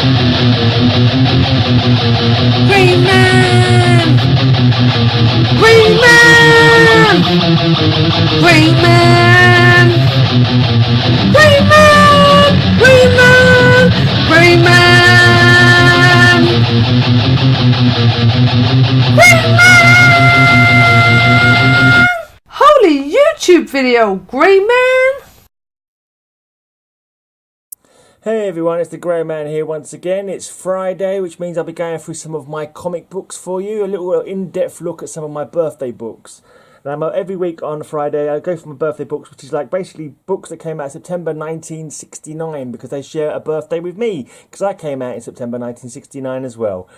Green Man! Green Man! Green Man! Green Man! Green Man! Green Man! Green Man! Holy YouTube video, Green Man! Hey everyone, it's the Grey Man here once again. It's Friday, which means I'll be going through some of my comic books for you. A little in-depth look at some of my birthday books. Now, every week on Friday, I go for my birthday books, which is like basically books that came out in September 1969 because they share a birthday with me, because I came out in September 1969 as well.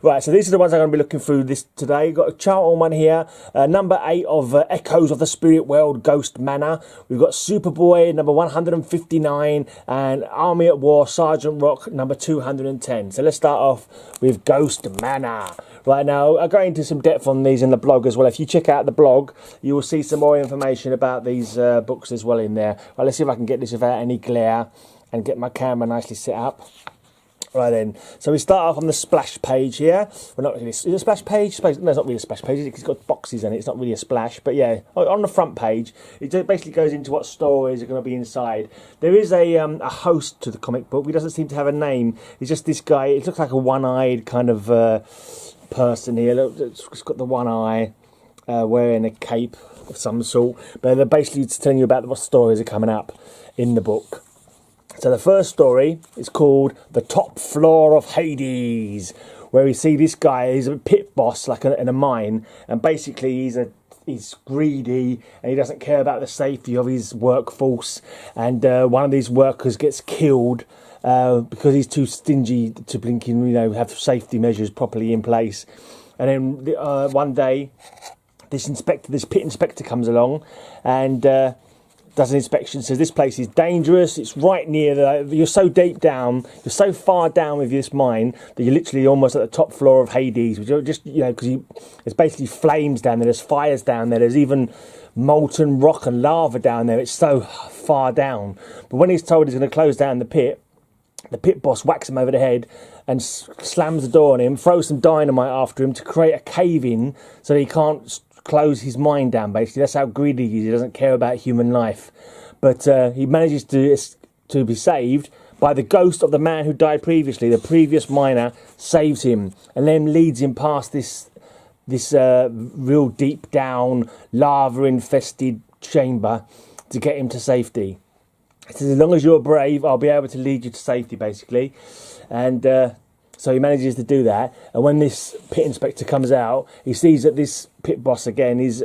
Right, so these are the ones I'm going to be looking through this today. Got a Charlton one here, number 8 of Echoes of the Spirit World, Ghost Manor. We've got Superboy, number 159, and Army at War, Sergeant Rock, number 210. So let's start off with Ghost Manor. Right, now, I'll go into some depth on these in the blog as well. If you check out the blog, you will see some more information about these books as well in there. Right, let's see if I can get this without any glare and get my camera nicely set up. Right then, so we start off on the splash page here. Well, not really, is it a splash page? No, it's not really a splash page, it's got boxes in it, it's not really a splash. But yeah, on the front page, it basically goes into what stories are going to be inside. There is a host to the comic book. He doesn't seem to have a name. He's just this guy, it looks like a one-eyed kind of person here. Look, it's got the one eye, wearing a cape of some sort. But they're basically telling you about what stories are coming up in the book. So the first story is called The Top Floor of Hades, where we see this guy, he's a pit boss like in a mine, and basically he's greedy and he doesn't care about the safety of his workforce, and one of these workers gets killed because he's too stingy to blinking, have safety measures properly in place. And then one day this pit inspector comes along and does an inspection, says this place is dangerous, it's right near you're so deep down, you're so far down with this mine that you're literally almost at the top floor of Hades, which just, because there's basically flames down there, there's fires down there, there's even molten rock and lava down there, it's so far down. But when he's told he's going to close down the pit boss whacks him over the head and slams the door on him, throws some dynamite after him to create a cave-in so that he can't close his mind down, basically. That's how greedy he is. He doesn't care about human life. But he manages to be saved by the ghost of the man who died previously. The previous miner saves him and then leads him past this real deep down, lava-infested chamber to get him to safety. He says, as long as you're brave, I'll be able to lead you to safety, basically. And so he manages to do that. And when this pit inspector comes out, he sees that this pit boss again is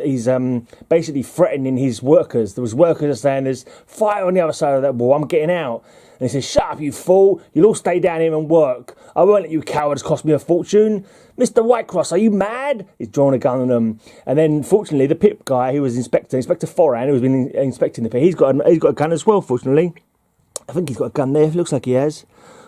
basically threatening his workers. Those workers are saying, there's fire on the other side of that wall, I'm getting out. And he says, shut up, you fool, you'll all stay down here and work. I won't let you cowards cost me a fortune. Mr. Whitecross, are you mad? He's drawn a gun on them. And then, fortunately, the pit guy who was Inspector Foran, who's been inspecting the pit, he's got a gun as well, fortunately. I think he's got a gun there, it looks like he has.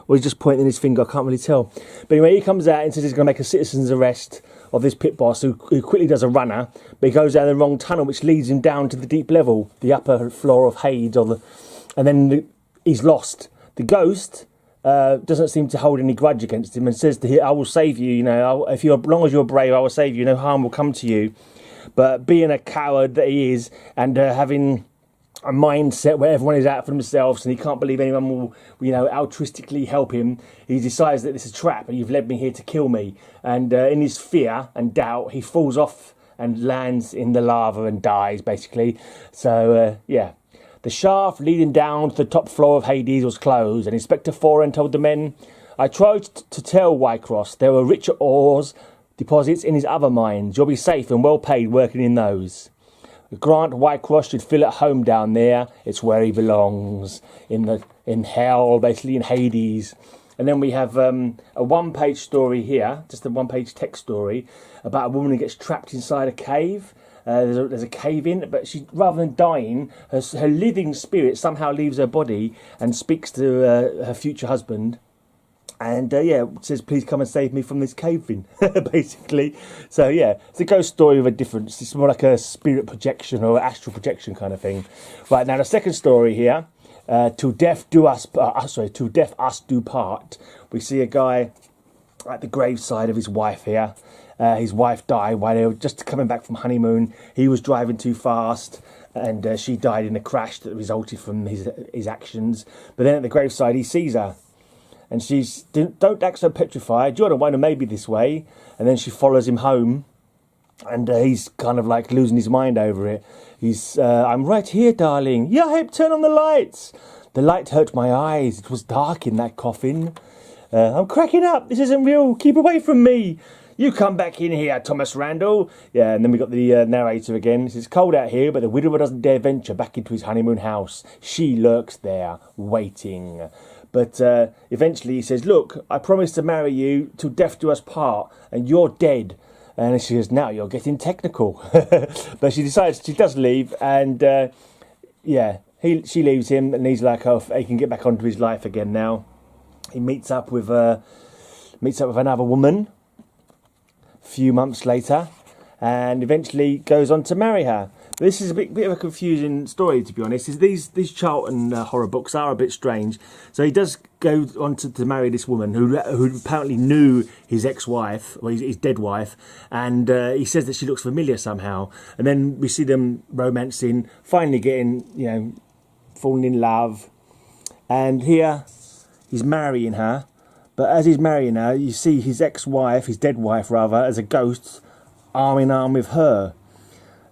Or he's just pointing his finger, I can't really tell. But anyway, he comes out and says he's going to make a citizen's arrest of this pit boss who quickly does a runner, but he goes down the wrong tunnel, which leads him down to the deep level, the upper floor of Hades, and then he's lost. The ghost doesn't seem to hold any grudge against him and says to him, I will save you, as long as you're brave, I will save you, no harm will come to you. But being a coward that he is, and having a mindset where everyone is out for themselves and he can't believe anyone will, altruistically help him, he decides that this is a trap and you've led me here to kill me. And in his fear and doubt, he falls off and lands in the lava and dies, basically. So, yeah. The shaft leading down to the top floor of Hades was closed, and Inspector Foran told the men, I tried to tell Whitecross there were richer ores deposits in his other mines. You'll be safe and well paid working in those. Grant Whitecross should feel at home down there. It's where he belongs, in hell, basically in Hades. And then we have a one-page story here, just a one-page text story about a woman who gets trapped inside a cave. There's a cave in, but she, rather than dying, her living spirit somehow leaves her body and speaks to her future husband. And says, please come and save me from this cave in, basically. So yeah, it's a ghost story with a difference. It's more like a spirit projection or astral projection kind of thing. Right, now the second story here till death do us. Till death us do part. We see a guy at the graveside of his wife here. His wife died while they were just coming back from honeymoon. He was driving too fast, and she died in a crash that resulted from his actions. But then at the graveside, he sees her, and she's, "Don't act so petrified. You're the one who made me this way." And then she follows him home, and he's kind of like losing his mind over it. He's, "I'm right here, darling. Yeah, Hep, turn on the lights." The light hurt my eyes. It was dark in that coffin. "I'm cracking up. This isn't real. Keep away from me. You come back in here, Thomas Randall." Yeah, and then we got the narrator again. It's cold out here, but the widower doesn't dare venture back into his honeymoon house. She lurks there, waiting. But eventually he says, "Look, I promised to marry you till death do us part, and you're dead." And she says, "Now you're getting technical." But she decides she does leave, and she leaves him, and he's like, oh, he can get back onto his life again now. He meets up with another woman a few months later, and eventually goes on to marry her. But this is a bit of a confusing story, to be honest. These Charlton horror books are a bit strange. So he does go on to marry this woman who apparently knew his ex-wife, or his dead wife, and he says that she looks familiar somehow. And then we see them romancing, finally getting, falling in love. And here he's marrying her. But as he's marrying her, you see his ex-wife, his dead wife rather, as a ghost, arm in arm with her.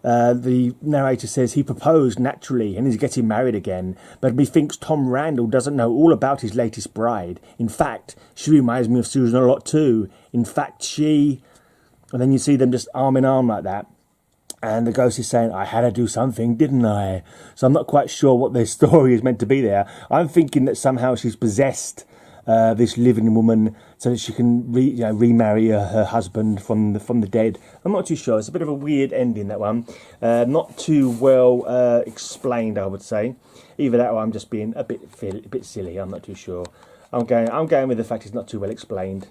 The narrator says he proposed naturally and is getting married again, but methinks Tom Randall doesn't know all about his latest bride. In fact, she reminds me of Susan a lot too. In fact, she... And then you see them just arm in arm like that. And the ghost is saying, "I had to do something, didn't I?" So I'm not quite sure what their story is meant to be there. I'm thinking that somehow she's possessed this living woman so that she can remarry her husband from the dead. I'm not too sure. It's a bit of a weird ending, that one. Not too well explained, I would say. Either that or I'm just being a bit silly. I'm not too sure. I'm going with the fact it's not too well explained.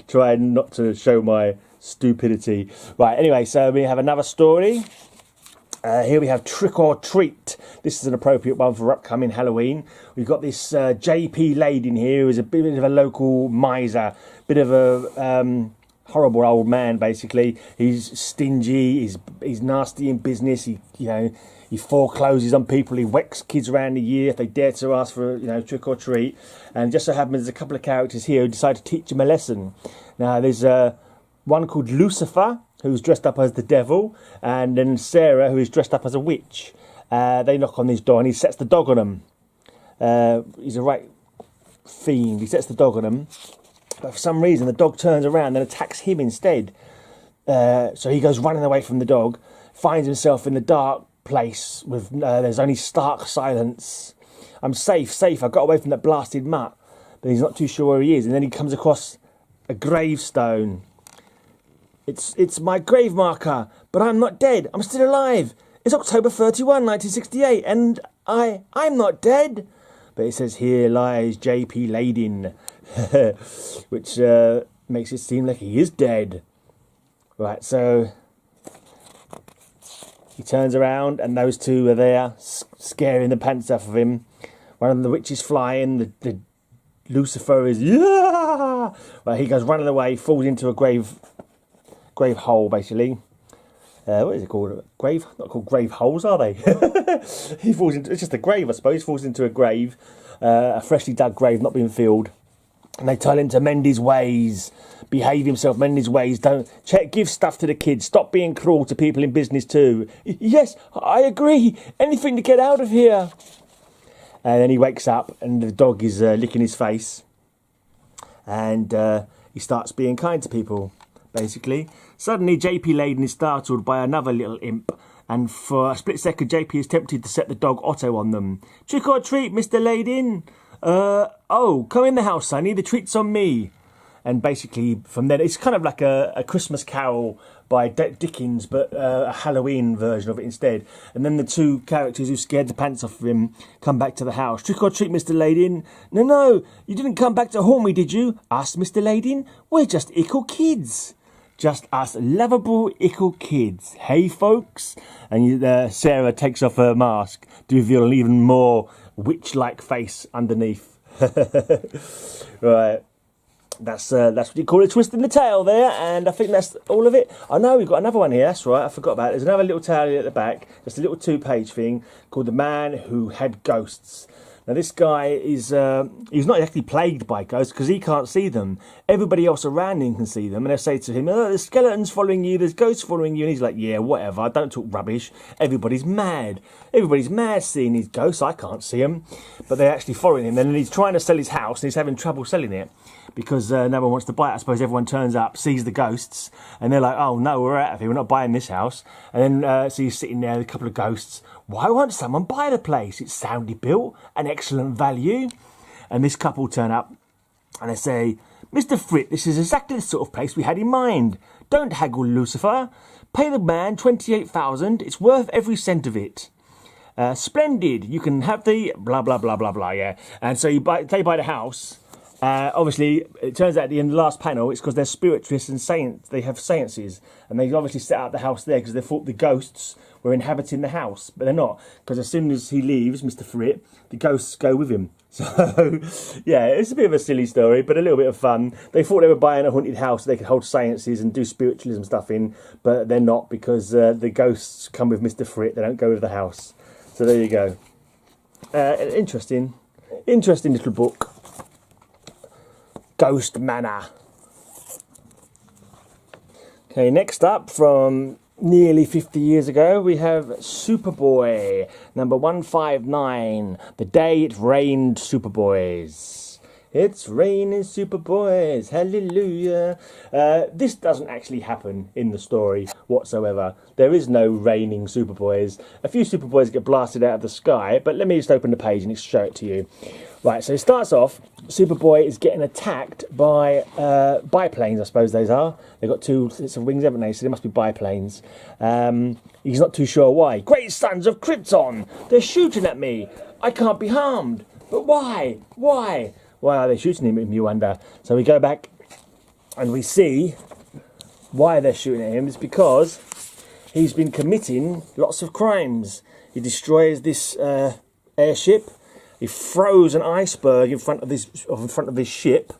Trying not to show my stupidity. Right, anyway, so we have another story. Here we have Trick or Treat. This is an appropriate one for upcoming Halloween. We've got this J.P. Ladin here, who is a bit of a local miser, bit of a horrible old man, basically. He's stingy, he's nasty in business, he forecloses on people, he whacks kids around the year if they dare to ask for trick or treat. And just so happens there's a couple of characters here who decide to teach him a lesson. Now there's one called Lucifer, who's dressed up as the devil, and then Sarah, who is dressed up as a witch. They knock on his door and he sets the dog on them. He's a right fiend. He sets the dog on them, but for some reason the dog turns around and attacks him instead. So he goes running away from the dog, finds himself in the dark place with there's only stark silence. "I'm safe, I got away from that blasted mutt." But he's not too sure where he is, and then he comes across a gravestone. It's my grave marker, but I'm not dead. I'm still alive. It's October 31, 1968, and I'm not dead. But it says, "Here lies J.P. Ladin," which makes it seem like he is dead. Right, so he turns around, and those two are there, scaring the pants off of him. One of the witches flying, the Lucifer is, yeah! Right, he goes running away, falls into a grave hole, basically. What is it called? Grave? Not called grave holes, are they? He falls into... It's just a grave, I suppose. He falls into a grave. A freshly dug grave, not being filled. And they tell him to mend his ways. Behave himself, mend his ways. Give stuff to the kids. Stop being cruel to people in business too. Yes, I agree. Anything to get out of here. And then he wakes up and the dog is licking his face. And he starts being kind to people, basically. Suddenly, J.P. Ladin is startled by another little imp, and for a split second, J.P. is tempted to set the dog Otto on them. "Trick or treat, Mr. Ladin." "Oh, come in the house, sonny, the treat's on me." And basically, from then, it's kind of like a Christmas Carol by Dickens, but a Halloween version of it instead. And then the two characters who scared the pants off of him come back to the house. "Trick or treat, Mr. Ladin." No, you didn't come back to haunt me, did you?" asked Mr. Ladin. "We're just ickle kids." Just us lovable ickle kids. Hey, folks? And Sarah takes off her mask to reveal an even more witch-like face underneath. Right. That's what you call a twist in the tail there, and I think that's all of it. I know we've got another one here, that's right, I forgot about it. There's another little tale at the back, just a little 2-page thing called The Man Who Had Ghosts. Now this guy is, he's not actually plagued by ghosts because he can't see them. Everybody else around him can see them, and they say to him, oh, there's skeletons following you, there's ghosts following you, and he's like, yeah, whatever, don't talk rubbish. Everybody's mad. Everybody's mad seeing these ghosts, I can't see them. But they're actually following him, and he's trying to sell his house, and he's having trouble selling it because no one wants to buy it. I suppose everyone turns up, sees the ghosts, and they're like, oh no, we're out of here, we're not buying this house. And then so he's sitting there with a couple of ghosts. Why won't someone buy the place? It's soundly built, an excellent value. And this couple turn up and they say, Mr. Fritt, this is exactly the sort of place we had in mind. Don't haggle, Lucifer. Pay the man 28,000. It's worth every cent of it. Splendid. You can have the blah, blah, blah, blah, blah, yeah. And so they buy the house. Obviously, it turns out at the end of the last panel, it's because they're spiritualists and they have seances. And they obviously set up the house there because they thought the ghosts were inhabiting the house. But they're not, because as soon as he leaves, Mr. Fritt, the ghosts go with him. So, yeah, it's a bit of a silly story, but a little bit of fun. They thought they were buying a haunted house so they could hold seances and do spiritualism stuff in, but they're not because the ghosts come with Mr. Fritt. They don't go with the house. So there you go. Interesting little book. Ghost Manor. Okay, next up from nearly 50 years ago, we have Superboy, number 159, The Day It Rained Superboys. It's raining Superboys, hallelujah. This doesn't actually happen in the story whatsoever. There is no raining Superboys. A few Superboys get blasted out of the sky, but let me just open the page and show it to you. Right, so it starts off, Superboy is getting attacked by biplanes, I suppose those are. They've got 2 sets of wings, haven't they? So they must be biplanes. He's not too sure why. Great sons of Krypton! They're shooting at me! I can't be harmed! But why? Why? Why are they shooting him, you wonder? So we go back and we see why they're shooting at him. It's because he's been committing lots of crimes. He destroys this airship. He throws an iceberg in front of this ship.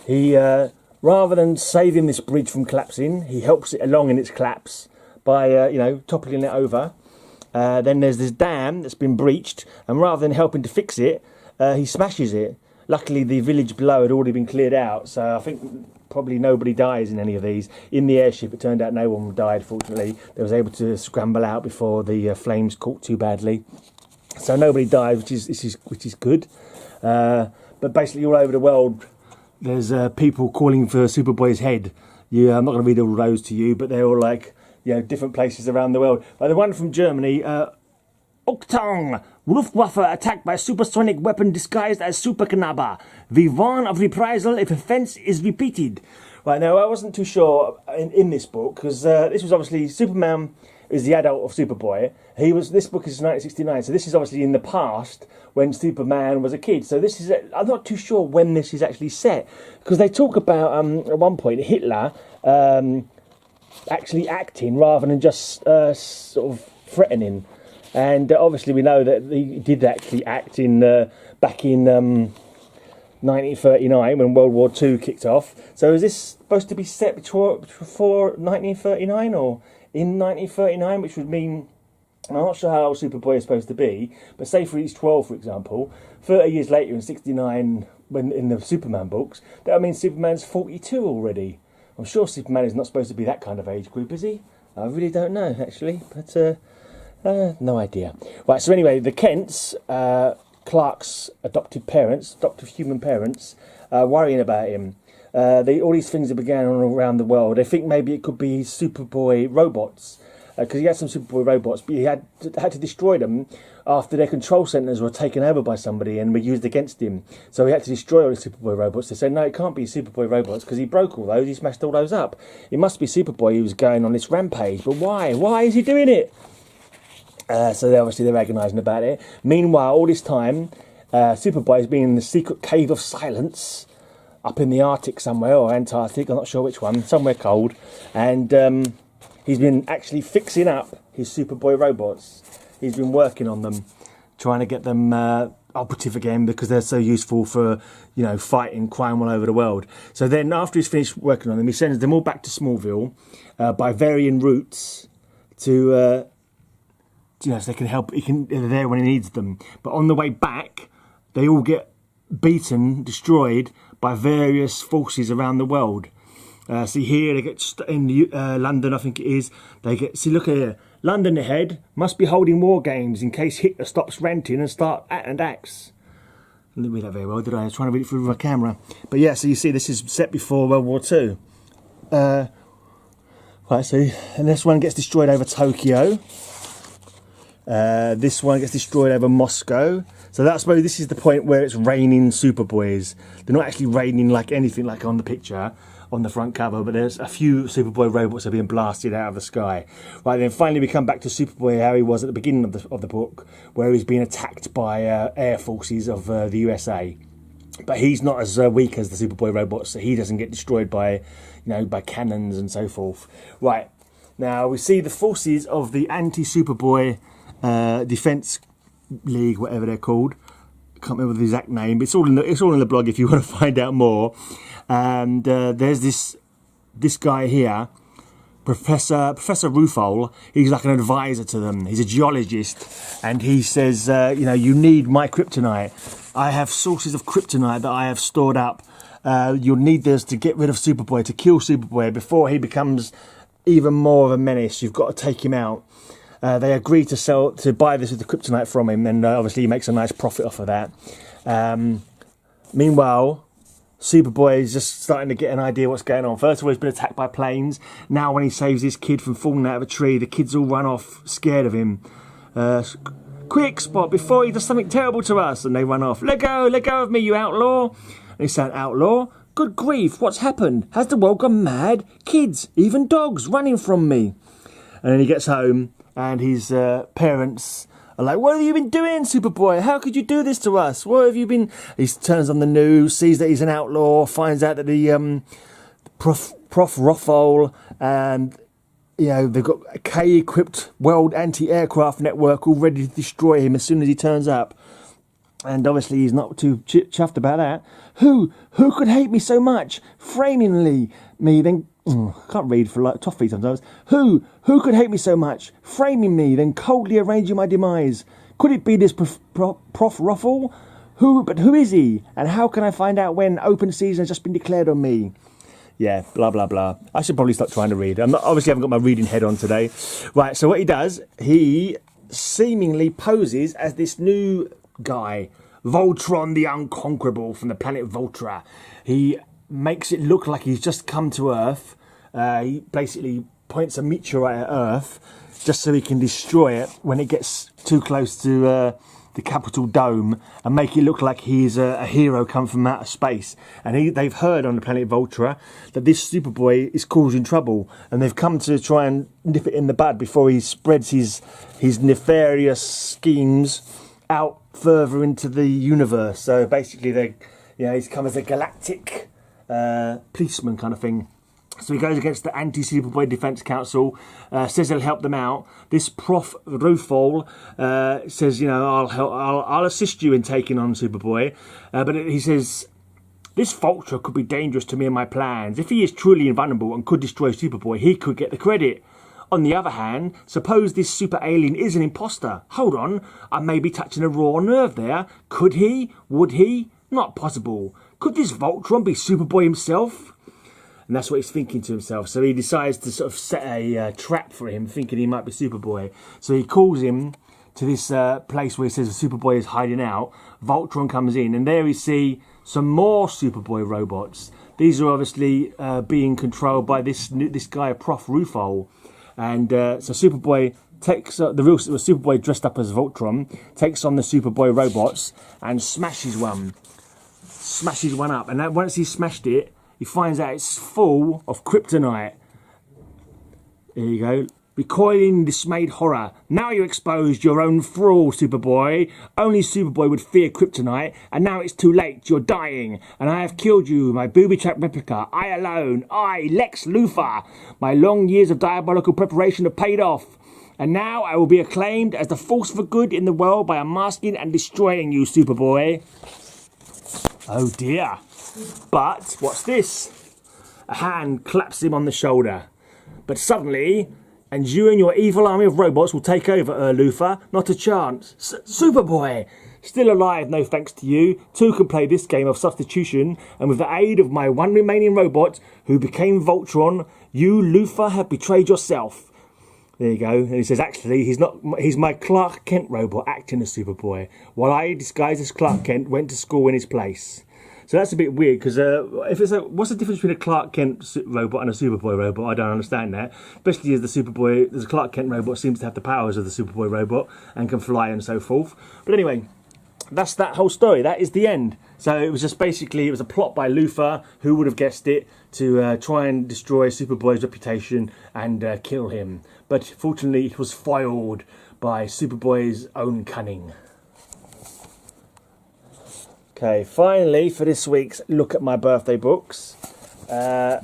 He, rather than saving this bridge from collapsing, he helps it along in its collapse by, toppling it over. Then there's this dam that's been breached, and rather than helping to fix it, he smashes it. Luckily, the village below had already been cleared out, so I think probably nobody dies in any of these. In the airship, it turned out no one died, fortunately. They was able to scramble out before the flames caught too badly. So nobody died, which is good. But basically, all over the world, there's people calling for Superboy's head. I'm not going to read all those to you, but they're all like, different places around the world. But the one from Germany, Octang, Luftwaffe attacked by supersonic weapon disguised as Superknaber. We warn of reprisal if offence is repeated. Right, now I wasn't too sure in this book, because this was obviously, Superman is the adult of Superboy. This book is 1969, so this is obviously in the past when Superman was a kid. So this is, I'm not too sure when this is actually set, because they talk about, at one point, Hitler actually acting rather than just sort of threatening. And obviously we know that he did actually act back in 1939 when World War II kicked off. So is this supposed to be set before 1939 or in 1939, which would mean, I'm not sure how old Superboy is supposed to be, but say for he's 12, for example, 30 years later in 69, when in the Superman books, that means Superman's 42 already. I'm sure Superman is not supposed to be that kind of age group, is he? I really don't know, actually, but no idea. Right, so anyway, the Kents, Clark's adoptive human parents, worrying about him. All these things are began on around the world. They think maybe it could be Superboy robots, because he had some Superboy robots, but he had to destroy them after their control centres were taken over by somebody and were used against him. So he had to destroy all the Superboy robots. They said, no, it can't be Superboy robots, because he broke all those, he smashed all those up. It must be Superboy who was going on this rampage. But why? Why is he doing it? So they're agonising about it. Meanwhile, all this time, Superboy has been in the secret cave of silence, up in the Arctic somewhere, or Antarctic, I'm not sure which one, somewhere cold, and he's been actually fixing up his Superboy robots. He's been working on them, trying to get them operative again, because they're so useful for, you know, fighting crime all over the world. So then after he's finished working on them, he sends them all back to Smallville by varying routes to, you know, so they can help, they're there when he needs them. But on the way back, they all get beaten, destroyed by various forces around the world. See here, they get in London, I think it is. They get, see, look here, London ahead must be holding war games in case Hitler stops ranting and start and acts. I didn't read that very well, did I? I was trying to read it through my camera. But yeah, so you see, this is set before World War II. Right, so and this one gets destroyed over Tokyo. This one gets destroyed over Moscow. So that's where this is the point where it's raining Superboys. They're not actually raining like anything like on the picture, on the front cover, but there's a few Superboy robots are being blasted out of the sky. Right, then finally we come back to Superboy, how he was at the beginning of the book, where he's being attacked by air forces of the USA. But he's not as weak as the Superboy robots, so he doesn't get destroyed by, you know, by cannons and so forth. Right, now we see the forces of the anti-Superboy Defence League, whatever they're called. Can't remember the exact name, but it's all in the blog if you want to find out more. And there's this guy here, Professor Ruffole. He's like an advisor to them. He's a geologist, and he says, you know, you need my kryptonite. I have sources of kryptonite that I have stored up. You'll need this to get rid of Superboy, to kill Superboy before he becomes even more of a menace. You've got to take him out. They agree to buy this with the kryptonite from him, and obviously he makes a nice profit off of that. Meanwhile, Superboy is just starting to get an idea what's going on. First of all, he's been attacked by planes. Now when he saves this kid from falling out of a tree, the kids all run off, scared of him. Quick, Spot, before he does something terrible to us. And they run off. Let go of me, you outlaw. And he said, outlaw? Good grief, what's happened? Has the world gone mad? Kids, even dogs, running from me. And then he gets home, and his parents are like, what have you been doing, Superboy? How could you do this to us? What have you been... He turns on the news, sees that he's an outlaw, finds out that the Prof Ruffole and, you know, they've got a K-equipped world anti-aircraft network all ready to destroy him as soon as he turns up. And obviously he's not too chuffed about that. Who could hate me so much? Framingly me, then... I can't read for like toffee sometimes. Who could hate me so much? Framing me, then coldly arranging my demise. Could it be this Prof Ruffole? But who is he? And how can I find out when open season has just been declared on me? Yeah, blah, blah, blah. I should probably stop trying to read. Obviously, I haven't got my reading head on today. Right, so what he does, he seemingly poses as this new guy, Voltron the Unconquerable from the planet Voltra. He makes it look like he's just come to Earth. He basically points a meteorite at Earth just so he can destroy it when it gets too close to the Capitol Dome, and make it look like he's a hero come from outer space. And they've heard on the planet Voltra that this Superboy is causing trouble, and they've come to try and nip it in the bud before he spreads his nefarious schemes out further into the universe. So basically, he's come as a galactic policeman kind of thing. So he goes against the anti-Superboy Defence Council, says he'll help them out. This Prof Ruffole says, you know, I'll assist you in taking on Superboy. But he says, this Vulture could be dangerous to me and my plans. If he is truly invulnerable and could destroy Superboy, he could get the credit. On the other hand, suppose this super alien is an imposter. Hold on, I may be touching a raw nerve there. Could he? Would he? Not possible. Could this Voltron be Superboy himself? And that's what he's thinking to himself. So he decides to sort of set a trap for him, thinking he might be Superboy. So he calls him to this place where he says Superboy is hiding out. Voltron comes in, and there we see some more Superboy robots. These are obviously being controlled by this guy, Prof Ruffole. And so Superboy takes the real Superboy dressed up as Voltron, takes on the Superboy robots and smashes one up. And then once he smashed it, he finds out it's full of kryptonite. There you go. recoiling in dismayed horror. Now you exposed your own fraud, Superboy. Only Superboy would fear kryptonite, and now it's too late. You're dying, and I have killed you, my booby-trapped replica. I alone, I, Lex Luthor. My long years of diabolical preparation have paid off. And now I will be acclaimed as the force for good in the world by unmasking and destroying you, Superboy. Oh dear. But, what's this? A hand claps him on the shoulder. But suddenly, and you and your evil army of robots will take over, Luthor. Not a chance. Superboy! Still alive, no thanks to you. Two can play this game of substitution, and with the aid of my one remaining robot, who became Voltron, you, Luthor, have betrayed yourself. There you go. And he says, actually, he's my Clark Kent robot acting as Superboy, while I, disguised as Clark Kent, went to school in his place. So that's a bit weird, because what's the difference between a Clark Kent robot and a Superboy robot? I don't understand that. Especially as the Clark Kent robot seems to have the powers of the Superboy robot and can fly and so forth. But anyway, that's that whole story. That is the end. So it was just basically, it was a plot by Luthor, who would have guessed it, to try and destroy Superboy's reputation and kill him. But fortunately it was foiled by Superboy's own cunning. Okay, finally for this week's look at my birthday books. So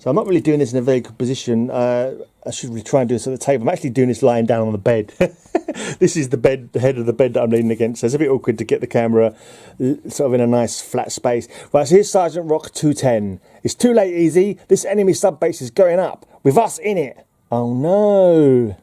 I'm not really doing this in a very good position. I should really try and do this at the table. I'm actually doing this lying down on the bed. This is the bed, the head of the bed that I'm leaning against. So it's a bit awkward to get the camera sort of in a nice flat space. Right, so here's Sergeant Rock 210. It's too late, Easy. This enemy sub-base is going up, with us in it. Oh no.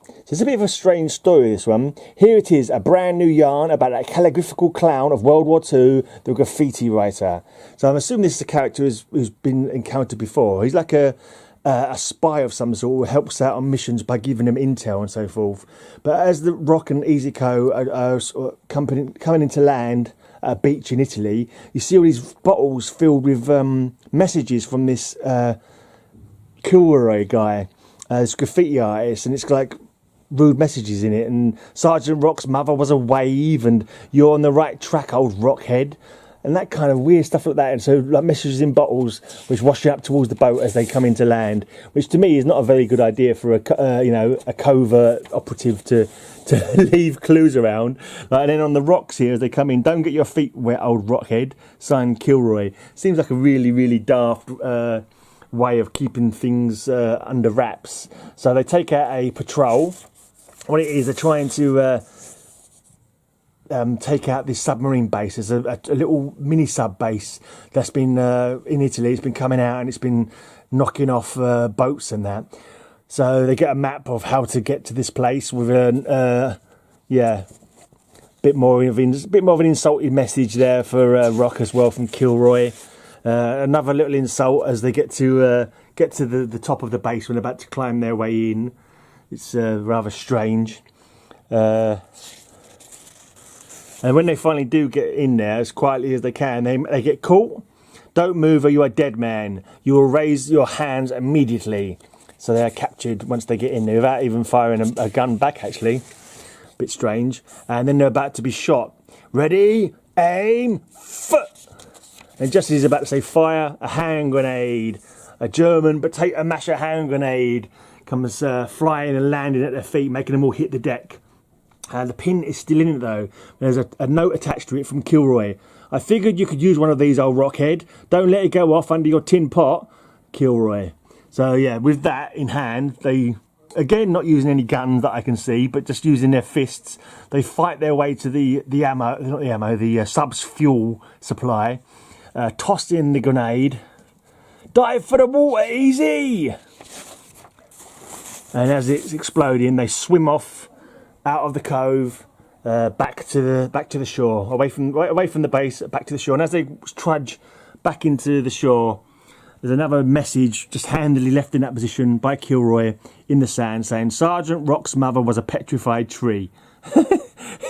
So it's a bit of a strange story, this one. Here it is, a brand new yarn about that calligraphical clown of World War II, the graffiti writer. So I'm assuming this is a character who's been encountered before. He's like a spy of some sort who helps out on missions by giving them intel and so forth. But as the Rock and Easy Co are sort of coming into land at a beach in Italy, you see all these bottles filled with messages from this Kilroy guy, this graffiti artist, and it's like rude messages in it, and Sergeant Rock's mother was a wave, and you're on the right track, old rockhead, and that kind of weird stuff like that. And so like messages in bottles which wash you up towards the boat as they come into land, which to me is not a very good idea for a covert operative to leave clues around. And then on the rocks here as they come in, don't get your feet wet, old rockhead, signed Kilroy. Seems like a really, really daft way of keeping things under wraps. So they take out a patrol. What it is, they're trying to take out this submarine base. There's a little mini sub base that's been in Italy. It's been coming out and it's been knocking off boats and that. So they get a map of how to get to this place with a bit more of an insulting message there for Rock as well from Kilroy. Another little insult as they get to the top of the base when they're about to climb their way in. It's rather strange. And when they finally do get in there, as quietly as they can, they get caught. Don't move or you are dead, man. You will raise your hands immediately. So they are captured once they get in there without even firing a gun back, actually. Bit strange. And then they're about to be shot. Ready, aim, foot. And just as he's about to say fire, a hand grenade. A German potato masher hand grenade comes flying and landing at their feet, making them all hit the deck. The pin is still in it though. There's a note attached to it from Kilroy. I figured you could use one of these, old rockhead. Don't let it go off under your tin pot, Kilroy. So yeah, with that in hand, they, again, not using any guns that I can see, but just using their fists, they fight their way to the sub's fuel supply, toss in the grenade, dive for the water, Easy! And as it's exploding, they swim off out of the cove, back to the shore, away from the base, back to the shore. And as they trudge back into the shore, there's another message just handily left in that position by Kilroy in the sand, saying, "Sergeant Rock's mother was a petrified tree."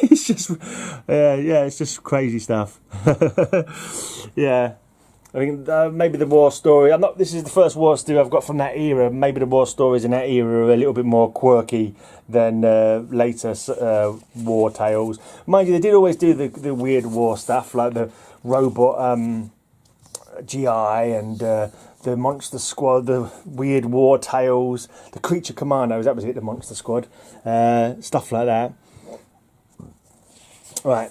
It's just, it's just crazy stuff. Yeah. I mean, maybe the war story. This is the first war story I've got from that era. Maybe the war stories in that era are a little bit more quirky than later war tales. Mind you, they did always do the weird war stuff, like the robot GI and the the Monster Squad, the Weird War Tales, the Creature Commandos, that was it, the Monster Squad, stuff like that. Right,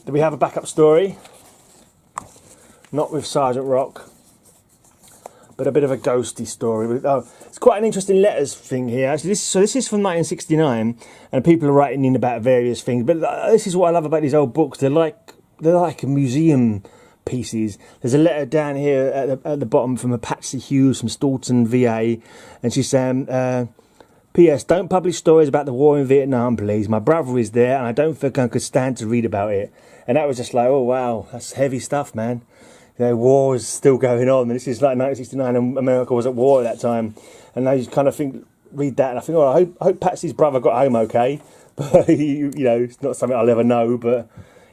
do we have a backup story? Not with Sergeant Rock, but a bit of a ghosty story. Oh, it's quite an interesting letters thing here. Actually, this is from 1969, and people are writing in about various things. But this is what I love about these old books. They're like museum pieces. There's a letter down here at the bottom from a Patsy Hughes from Staunton, VA, and she's saying, P.S. Don't publish stories about the war in Vietnam, please. My brother is there, and I don't think I could stand to read about it. And that was just like, oh wow, that's heavy stuff, man. You know, war is still going on. This is like 1969, and America was at war at that time. And now you kind of read that, and I think, oh, I hope Patsy's brother got home okay. But you know, it's not something I'll ever know. But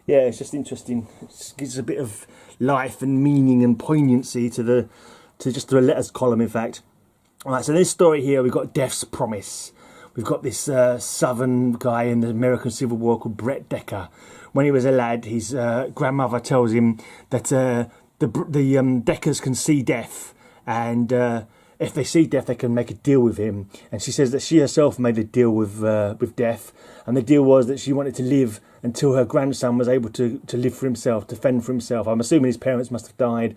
yeah, it's just interesting. It gives a bit of life and meaning and poignancy to the letters column, in fact. All right, so this story here, we've got Death's Promise. We've got this Southern guy in the American Civil War called Brett Decker. When he was a lad, his grandmother tells him that the Deckers can see death, and if they see death, they can make a deal with him. And she says that she herself made a deal with death, and the deal was that she wanted to live until her grandson was able to live for himself, to fend for himself. I'm assuming his parents must have died,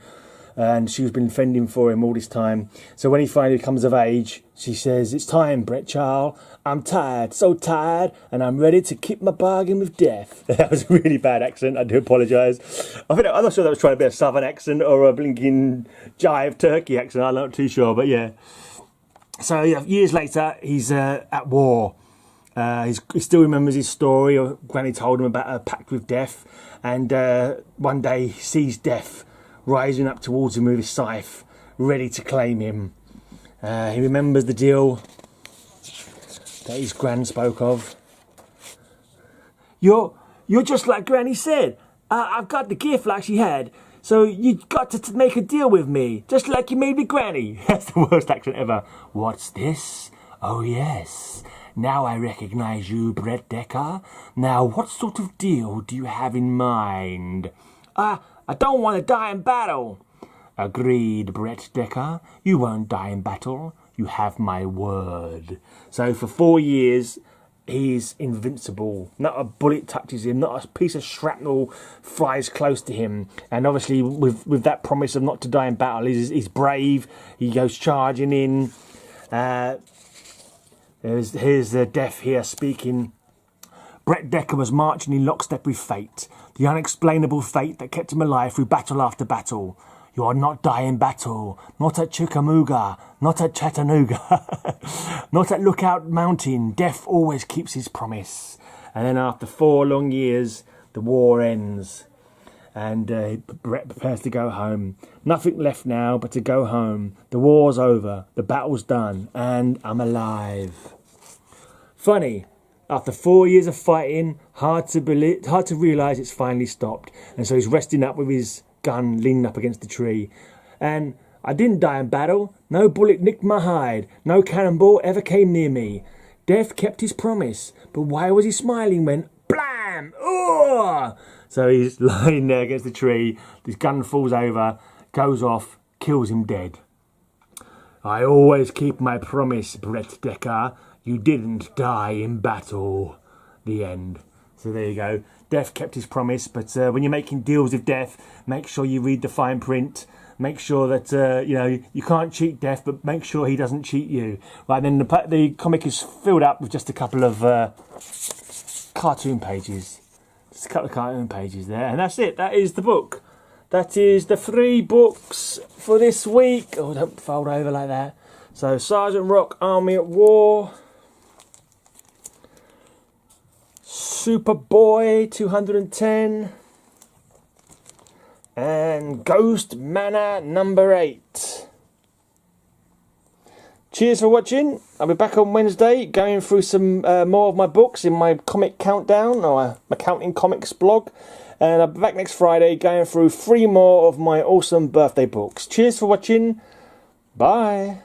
and she's been fending for him all this time. So when he finally comes of age, she says, "It's time, Brett Child. I'm tired, so tired, and I'm ready to keep my bargain with death." That was a really bad accent. I do apologise. I'm not sure that was trying to be a southern accent or a blinking jive turkey accent. I'm not too sure, but yeah. So yeah, years later, he's at war. He still remembers his story, or Granny told him about a pact with death, and one day he sees death rising up towards him with his scythe, ready to claim him. He remembers the deal that his gran spoke of. You're just like Granny said. I've got the gift like she had, so you got to make a deal with me, just like you made with Granny. That's the worst accent ever. What's this? Oh yes. Now I recognise you, Brett Decker. Now, what sort of deal do you have in mind? I don't want to die in battle. Agreed, Brett Decker. You won't die in battle. You have my word. So for 4 years, he's invincible. Not a bullet touches him. Not a piece of shrapnel flies close to him. And obviously, with that promise of not to die in battle, he's brave. He goes charging in. Here's the Death here speaking. Brett Decker was marching in lockstep with fate, the unexplainable fate that kept him alive through battle after battle. You are not die in battle, not at Chickamauga, not at Chattanooga, not at Lookout Mountain. Death always keeps his promise. And then after 4 long years, the war ends, and Brett prepares to go home. Nothing left now but to go home. The war's over, the battle's done, and I'm alive. Funny. After 4 years of fighting, hard to realise it's finally stopped. And so he's resting up with his gun leaning up against the tree. And I didn't die in battle. No bullet nicked my hide. No cannonball ever came near me. Death kept his promise. But why was he smiling when blam! Oh! So he's lying there against the tree. His gun falls over, goes off, kills him dead. I always keep my promise, Brett Decker. You didn't die in battle. The end. So there you go. Death kept his promise, but when you're making deals with death, make sure you read the fine print. Make sure that you can't cheat death, but make sure he doesn't cheat you. Right, then the comic is filled up with just a couple of cartoon pages. Just a couple of cartoon pages there, and that's it. That is the book. That is the 3 books for this week. Oh, don't fold over like that. So Sergeant Rock, Army at War. Superboy 210, and Ghost Manor number 8. Cheers for watching. I'll be back on Wednesday going through some more of my books in my comic countdown, or my Counting Comics blog, and I'll be back next Friday going through 3 more of my awesome birthday books. Cheers for watching. Bye.